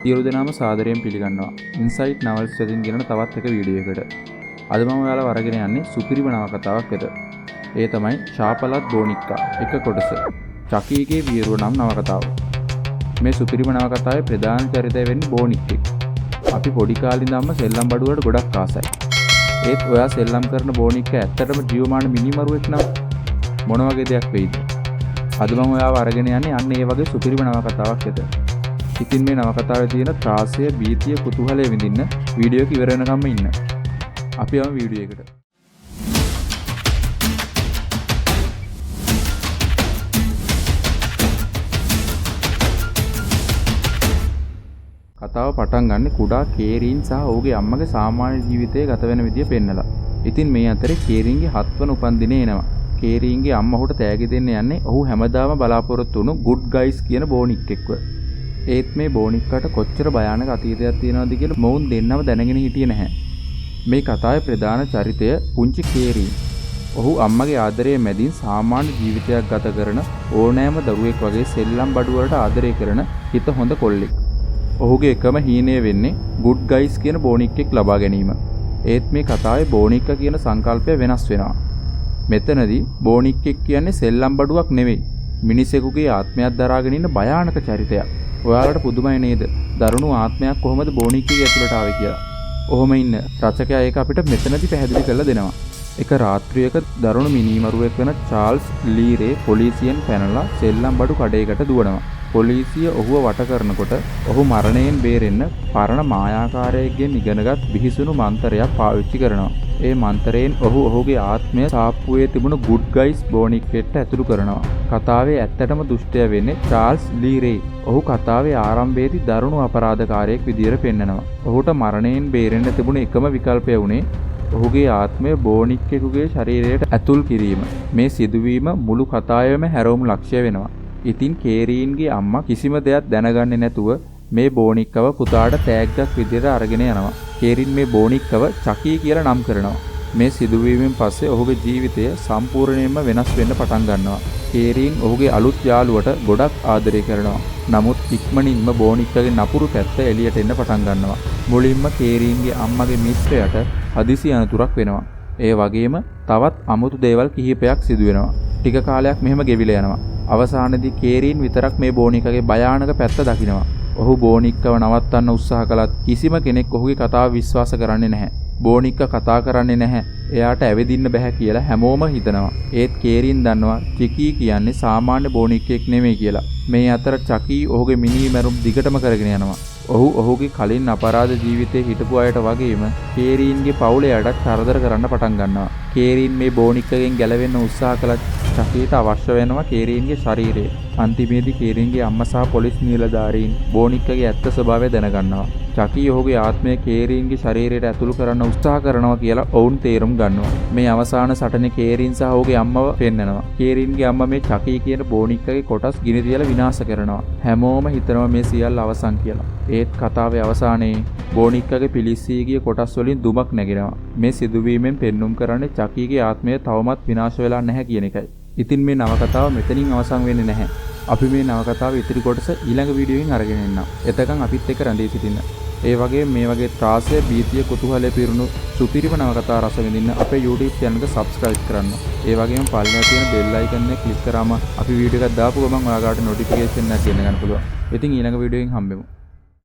සියලු දෙනාම සාදරයෙන් පිළිගන්නවා ඉන්සයිට් නවල්ස් වලින් ගෙන තවත් එක වීඩියෝ එකකට. අද මම ඔයාලා වරගෙන යන්නේ සුපිරිම නවකතාවක් වෙත. ඒ තමයි ශාපලත් බෝනික්කා එක කොටස. චකීගේ වියරුව නම් නවකතාව. මේ සුපිරිම නවකතාවේ ප්‍රධාන චරිතය වෙන්නේ බෝනික්කෙක්. අපි පොඩි කාලේ ඉඳන්ම සෙල්ලම් බඩුවට ගොඩක් ආසයි. ඒත් ඔයා සෙල්ලම් කරන බෝනික්කා ඇත්තටම ජීවමාන මිනිමරුවෙක් නම් මොන වගේ දෙයක් වෙයිද? අද මම ඔයාව අරගෙන යන්නේ අන්න ඒ වගේ සුපිරිම නවකතාවක් වෙත. ඉතින් මේ නවකතාවේ තියෙන ත්‍රාසය, බීතිය, කුතුහලය විඳින්න වීඩියෝ එක ඉවර වෙනකම්ම ඉන්න. අපි යමු වීඩියෝ එකට. කතාව පටන් ගන්න කුඩා කේරීන් සහ ඔහුගේ අම්මගේ සාමාන්‍ය ජීවිතයේ ගත වෙන විදිය පෙන්නලා. ඉතින් මේ අතරේ කේරීන්ගේ 7 වන උපන්දිනේ එනවා. කේරීන්ගේ අම්මා ඔහුට තෑගි දෙන්න යන්නේ ඔහු හැමදාම බලාපොරොත්තු වුණු ගුඩ් ගයිස් කියන බෝනික්ෙක්ව. ඒත් මේ බෝනික්කට කොච්චර භයානක අතීතයක් තියෙනවද කියලා මොවුන් දෙන්නම දැනගෙන හිටියේ නැහැ. මේ කතාවේ ප්‍රධාන චරිතය පුංචි කේරීන්. ඔහු අම්මගේ ආදරයේ මැදින් සාමාන්‍ය ජීවිතයක් ගත කරන ඕනෑම දරුවෙක් වගේ සෙල්ලම් බඩුවලට ආදරය කරන හිත හොඳ කොල්ලෙක්. ඔහුගේ එකම හීනය වෙන්නේ ගුඩ් ගයිස් කියන බෝනික්ෙක් ලබා ගැනීම. ඒත් මේ කතාවේ බෝනික්කා කියන සංකල්පය වෙනස් වෙනවා. මෙතනදී බෝනික්ෙක් කියන්නේ සෙල්ලම් බඩුවක් නෙවෙයි. මිනිසෙකුගේ ආත්මයක් දරාගෙන ඉන්න භයානක චරිතයක්. ඔයාලට පුදුමයි නේද? දරුණු ආත්මයක් කොහොමද බෝනික්කගේ ඇතුළට ආවේ කියලා. ඔහොම ඉන්න රචකයා ඒක අපිට මෙතනදී පැහැදිලි කරලා දෙනවා. එක රාත්‍රියක දරුණු මිනිමරුවෙක් වෙන චාල්ස් ලීරේ පොලිසියෙන් පැනලා සෙල්ලම් බඩු කඩේකට දුවනවා. පොලිසිය ඔහුව වට කරනකොට ඔහු මරණයෙන් බේරෙන්න පරණ මායාකාරයෙක්ගෙන් ඉගෙනගත් බිහිසුණු මන්ත්‍රයක් පාවිච්චි කරනවා. ඒ මන්ත්‍රයෙන් ඔහු ඔහුගේ ආත්මය සාප්පුවේ තිබුණු ගුඩ් ගයිස් බෝනික්ෙක්ට ඇතුළු කරනවා. කතාවේ ඇත්තටම දුෂ්ටයා වෙන්නේ චාල්ස් ලීරේ. ඔහු කතාවේ ආරම්භයේදී දරුණු අපරාධකාරයෙක් විදියට පෙන්නනවා. ඔහුට මරණයෙන් බේරෙන්න තිබුණ එකම විකල්පය වුණේ ඔහුගේ ආත්මය බෝනික්ෙකුගේ ශරීරයට ඇතුල් කිරීම. මේ සිදුවීම මුළු කතාවේම හැරවුම් ලක්ෂ්‍ය වෙනවා. ඉතින් කේරීන්ගේ අම්මා කිසිම දෙයක් දැනගන්නේ නැතුව මේ බෝනික්කව පුතාට තෑග්ගක් විදියට අරගෙන යනවා. කේරීන් මේ බෝනික්කව චකී කියලා නම් කරනවා. මේ සිදුවීමෙන් පස්සේ ඔහුගේ ජීවිතය සම්පූර්ණයෙන්ම වෙනස් වෙන්න පටන් ගන්නවා. කේරීන් ඔහුගේ අලුත් යාළුවට ගොඩක් ආදරය කරනවා. නමුත් ඉක්මනින්ම බෝනික්කගේ නපුරු පැත්ත එළියට එන්න පටන් ගන්නවා. මුලින්ම කේරීන්ගේ අම්මගේ මිත්‍රයාට හදිසි අනතුරක් වෙනවා. ඒ වගේම තවත් අමුතු දේවල් කිහිපයක් සිදු වෙනවා. ටික කාලයක් මෙහෙම ගෙවිලා යනවා. අවසානයේදී කේරීන් විතරක් මේ බෝනික්කගේ භයානක පැත්ත දකිනවා. ඔහු බෝනික්කව නවත්තන්න උත්සාහ කළත් කිසිම කෙනෙක් ඔහුගේ කතාව විශ්වාස කරන්නේ නැහැ. බෝනික්ක කතා කරන්නේ නැහැ. එයාට ඇවිදින්න බෑ කියලා හැමෝම හිතනවා. ඒත් කේරීන් දන්නවා චකී කියන්නේ සාමාන්‍ය බෝනික්ෙක් නෙමෙයි කියලා. මේ අතර චකී ඔහුගේ මිනී මැරුම් දිගටම කරගෙන යනවා. ඔහු ඔහුගේ කලින් අපරාධ ජීවිතේ හිටපු අයට වගේම කේරීන්ගේ පවුලයට කරදර කරන්න පටන් ගන්නවා. කේරීන් මේ බෝනික්කගෙන් ගැලවෙන්න උත්සාහ කළත් චකීට අවශ්‍ය වෙනවා කේරීන්ගේ ශරීරය. අන්තිමේදී කේරීන්ගේ අම්මා සහ පොලිස් නිලධාරීන් බෝනික්කගේ ඇත්ත ස්වභාවය දැනගන්නවා. චකී ඔහුගේ ආත්මය කේරීන්ගේ ශරීරයට ඇතුළු කරන්න උත්සාහ කරනවා කියලා ඔවුන් තේරුම් ගන්නවා. මේ අවසාන සටනේ කේරීන් සහ ඔහුගේ අම්මව පෙන්නනවා. කේරීන්ගේ අම්මා මේ චකී කියන බෝනික්කගේ කොටස් ගිනි තියලා විනාශ කරනවා. හැමෝම හිතනවා මේ සියල්ල අවසන් කියලා. ඒත් කතාවේ අවසානයේ බෝනික්කගේ පිලිස්සී ගිය කොටස් වලින් දුමක් නැගෙනවා. මේ සිදුවීමෙන් පෙන්눔 කරන්නේ චකීගේ ආත්මය තවමත් විනාශ වෙලා නැහැ කියන එකයි. ඉතින් මේ නවකතාව මෙතනින් අවසන් වෙන්නේ නැහැ. අපි මේ නවකතාවේ ඉතිරි කොටස ඊළඟ වීඩියෝවෙන් අරගෙන එන්නම්. එතකන් අපිත් එක්ක රැඳී සිටින්න. ඒ වගේ මේ වගේ ත්‍රාසය, බීතිය, කුතුහලය පිරුණු සුපිරිම නවකතා රස විඳින්න අපේ YouTube channel එක subscribe කරන්න. ඒ වගේම පල්ලෙහා තියෙන bell icon එක click කරාම අපි වීඩියෝ එකක් දාපු ගමන් ඔයාලට notification එකක් දෙන්න ගන්න පුළුවන්. ඉතින් ඊළඟ වීඩියෝවෙන් හම්බෙමු.